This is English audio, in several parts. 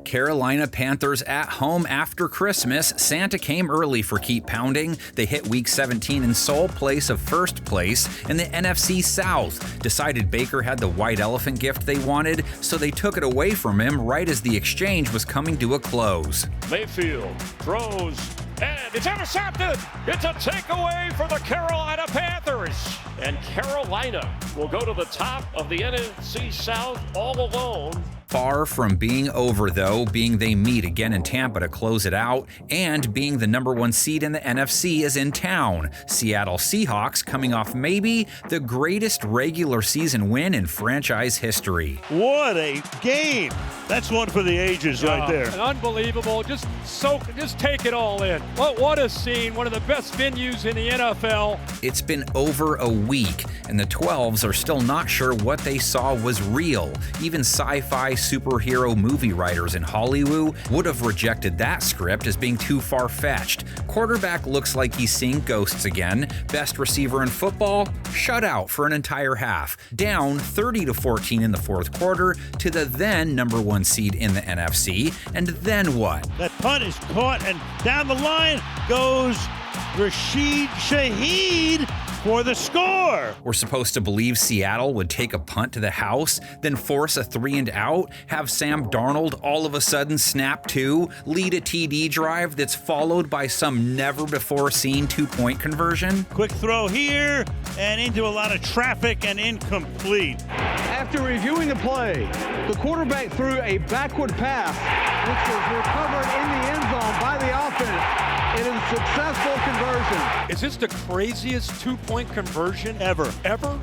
Carolina Panthers at home after Christmas. Santa came early for Keep Pounding. They hit Week 17 in sole place of first place in the NFC South. Decided Baker had the white elephant gift they wanted, so they took it away from him right as the exchange was coming to a close. Mayfield throws, and it's intercepted. It's a takeaway for the Carolina Panthers. And Carolina will go to the top of the NFC South all alone. Far from being over, though, being they meet again in Tampa to close it out, and being the number 1 seed in the NFC is in town. Seattle Seahawks coming off maybe the greatest regular season win in franchise history. What a game! That's one for the ages right there. Unbelievable. Just take it all in. What a scene. One of the best venues in the NFL. It's been over a week, and the 12s are still not sure what they saw was real. Even sci-fi superhero movie writers in Hollywood would have rejected that script as being too far-fetched. Quarterback looks like he's seeing ghosts again. Best receiver in football, shut out for an entire half. Down 30-14 in the fourth quarter to the then number 1 seed in the NFC. And then what? That punt is caught, and down the line goes Rashid Shaheed for the score. We're supposed to believe Seattle would take a punt to the house, then force a 3-and-out, have Sam Darnold all of a sudden snap to, lead a TD drive that's followed by some never-before-seen 2-point conversion. Quick throw here, and into a lot of traffic and incomplete. After reviewing the play, the quarterback threw a backward pass, which was recovered in the end zone by the offense. It is a successful conversion. Is this the craziest 2-point conversion ever?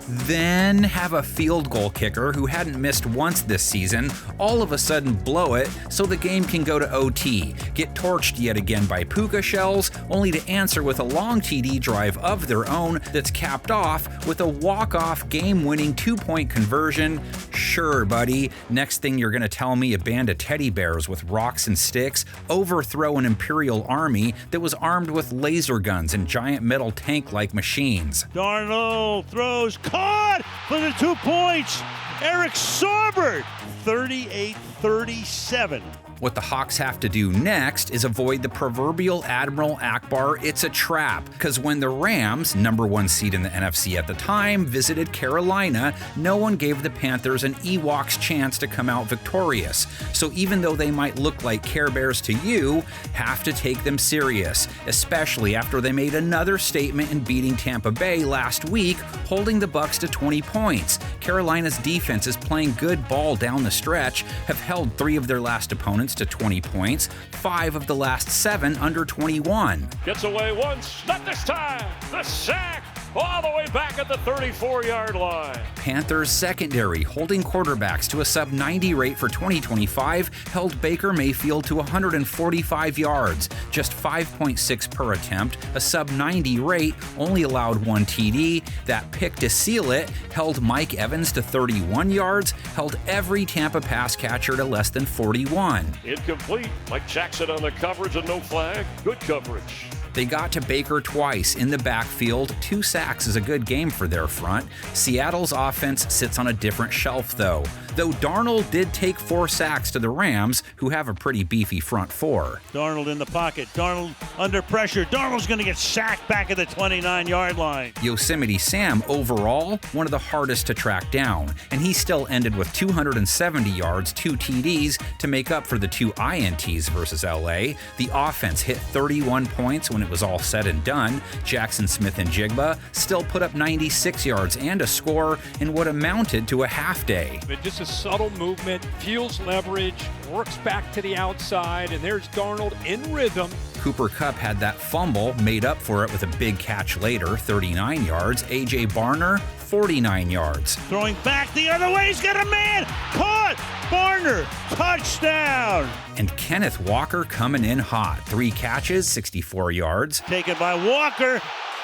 Then have a field goal kicker who hadn't missed once this season all of a sudden blow it so the game can go to OT, get torched yet again by puka shells, only to answer with a long TD drive of their own that's capped off with a walk-off game-winning 2-point conversion. Sure, buddy. Next thing you're going to tell me a band of teddy bears with rocks and sticks overthrow an Imperial army that was armed with laser guns and giant metal tank-like machines. Darnold throws, caught for the 2 points. Eric Saubert, 38-37. What the Hawks have to do next is avoid the proverbial Admiral Akbar it's a trap, because when the Rams, number 1 seed in the NFC at the time, visited Carolina, no one gave the Panthers an Ewok's chance to come out victorious. So even though they might look like Care Bears to you, have to take them serious, especially after they made another statement in beating Tampa Bay last week, holding the Bucs to 20 points. Carolina's defense is playing good ball down the stretch, have held 3 of their last opponents to 20 points, 5 of the last 7 under 21. Gets away once, not this time. The sack all the way back at the 34-yard line. Panthers secondary holding quarterbacks to a sub-90 rate for 2025 held Baker Mayfield to 145 yards, just 5.6 per attempt, a sub-90 rate, only allowed 1 TD. That pick to seal it held Mike Evans to 31 yards, held every Tampa pass catcher to less than 41. Incomplete. Mike Jackson on the coverage and no flag. Good coverage. They got to Baker twice in the backfield. 2 sacks is a good game for their front. Seattle's offense sits on a different shelf, though. Though Darnold did take 4 sacks to the Rams, who have a pretty beefy front 4. Darnold in the pocket. Darnold under pressure. Darnold's going to get sacked back at the 29-yard line. Yosemite Sam, overall, one of the hardest to track down, and he still ended with 270 yards, 2 TDs to make up for the 2 INTs versus LA. The offense hit 31 points when it was all said and done. Jackson Smith and Jigba still put up 96 yards and a score in what amounted to a half day. But just a subtle movement, fuels leverage, works back to the outside, and there's Darnold in rhythm. Cooper Kupp had that fumble, made up for it with a big catch later, 39 yards. A.J. Barner, 49 yards. Throwing back the other way, he's got a man! Caught! Barner, touchdown! And Kenneth Walker coming in hot. 3 catches, 64 yards. Taken by Walker.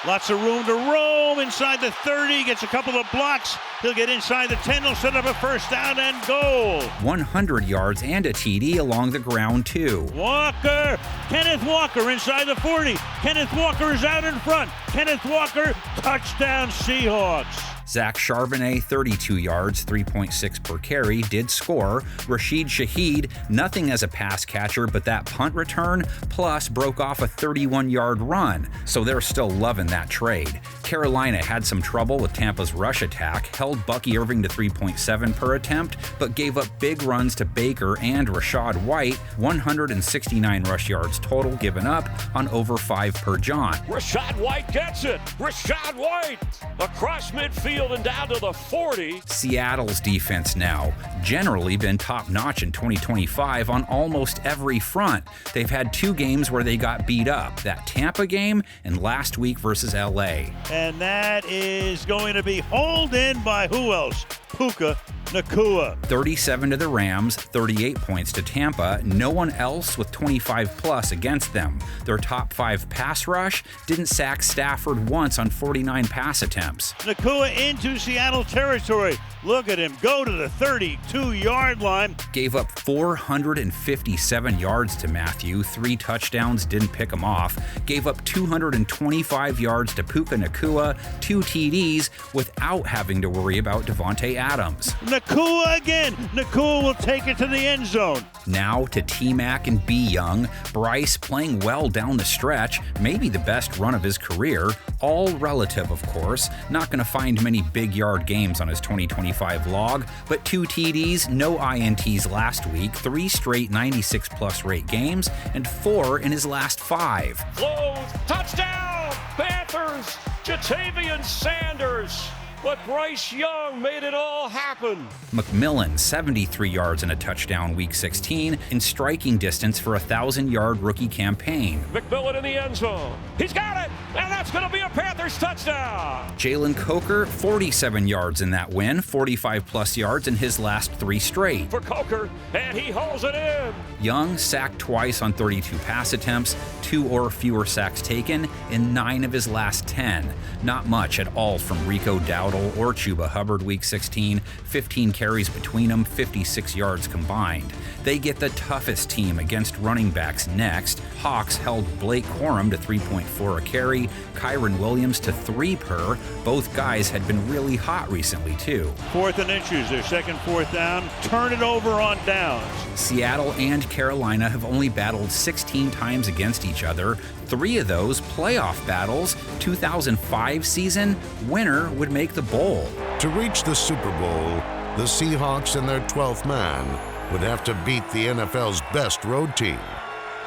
Lots of room to roam inside the 30. Gets a couple of blocks. He'll get inside the 10. He'll set up a first down and goal. 100 yards and a TD along the ground, too. Walker. Kenneth Walker inside the 40. Kenneth Walker is out in front. Kenneth Walker, touchdown Seahawks. Zach Charbonnet, 32 yards, 3.6 per carry, did score. Rashid Shaheed, nothing as a pass catcher, but that punt return, plus broke off a 31-yard run, so they're still loving that trade. Carolina had some trouble with Tampa's rush attack, held Bucky Irving to 3.7 per attempt, but gave up big runs to Baker and Rachaad White, 169 rush yards total given up on over 5 per John. Rachaad White gets it. Rachaad White across midfield and down to the 40. Seattle's defense now, generally been top-notch in 2025 on almost every front. They've had 2 games where they got beat up, that Tampa game and last week versus LA. And that is going to be hauled in by who else? Puka Nacua. 37 to the Rams, 38 points to Tampa. No one else with 25 plus against them. Their top 5 pass rush didn't sack Stafford once on 49 pass attempts. Nacua into Seattle territory. Look at him go to the 32-yard line. Gave up 457 yards to Matthew, 3 touchdowns, didn't pick him off. Gave up 225 yards to Puka Nacua, 2 TDs without having to worry about Devontae Adams. Nacua again. Nacua will take it to the end zone. Now to T-Mac and B. Young. Bryce playing well down the stretch, maybe the best run of his career. All relative, of course. Not going to find many big yard games on his 2025 log, but 2 TDs, no INTs last week, 3 straight 96-plus rate games, and 4 in his last 5. Flows, touchdown, Panthers, Jatavian Sanders. But Bryce Young made it all happen. McMillan, 73 yards and a touchdown week 16, in striking distance for a 1,000-yard rookie campaign. McMillan in the end zone. He's got it, and that's going to be a Panthers touchdown. Jalen Coker, 47 yards in that win, 45-plus yards in his last 3 straight. For Coker, and he hauls it in. Young sacked twice on 32 pass attempts, 2 or fewer sacks taken in 9 of his last 10. Not much at all from Rico Dowdle or Chuba Hubbard week 16, 15 carries between them, 56 yards combined. They get the toughest team against running backs next. Hawks held Blake Corum to 3.4 a carry, Kyron Williams to 3 per. Both guys had been really hot recently too. 4th and inches, their second 4th down. Turn it over on downs. Seattle and Carolina have only battled 16 times against each other. 3 of those playoff battles. 2005 season, winner would make the bowl. To reach the Super Bowl, the Seahawks and their 12th man would have to beat the NFL's best road team,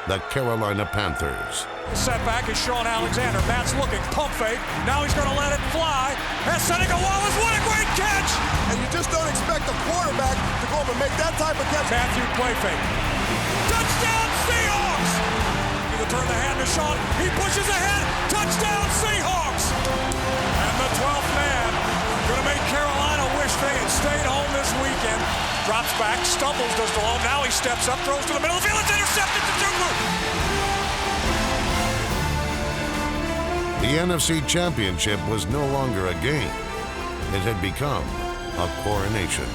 the Carolina Panthers. Setback is Sean Alexander. Matt's looking, pump fake. Now he's going to let it fly. And Seneca Wallace, what a great catch! And you just don't expect a quarterback to go up and make that type of catch. Matthew play fake. Touchdown Seahawks! Either turn the hand to Sean. He pushes ahead. Touchdown Seahawks! And the 12th man going to make Carolina wish they had stayed home this weekend. Drops back, stumbles, does the low. Now he steps up, throws to the middle of the field. It's intercepted to Tucker. The NFC Championship was no longer a game. It had become a coronation.